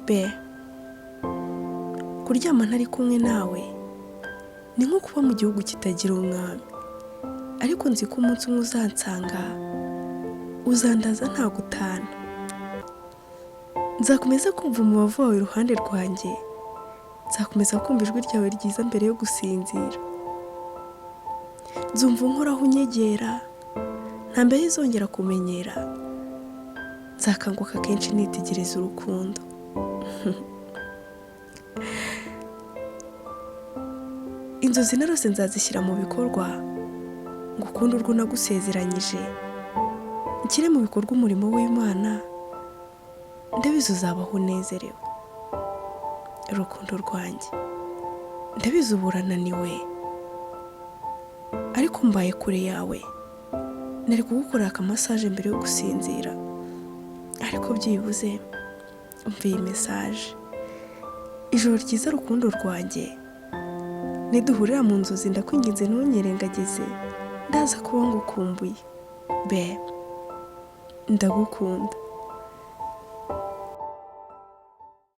be kuryama ntari kumwe nawe ni nko kuba mu gihugu kitagira umwami, ariko nzi ko umunsi umwe uzansanga uzandaza nta gutana. Nzakomeza kumva umubavu wawe iruhande rwanjye, nzakomeza kumva ijwi ryawe ryiza mbere yo gusinzira. Nzumva unkoraho unyegera, nta mbere izongera kumenyera. Nzakanguka kenshi nitegereza urukundo. Inzozi narose nzazishyira mu bikorwa, ngo ukunde urwo nagusezeranyije nshyire mu bikorwa umurimo w'Imana, ndabizi uzabaho unezerewe. Urukundo rwanjye, ndabizi uba urananiwe, ariko mbaye kure yawe nari kugukorera akamasaje mbere yo gusinzira, ariko byibuze umva iyi mesaje. Ijoro ryiza rukundo rwanjye, niduhurira mu nzozi ndakwinginze ntunyirengagize, ndaza kuba ngukumbuye. Be, ndagukunda.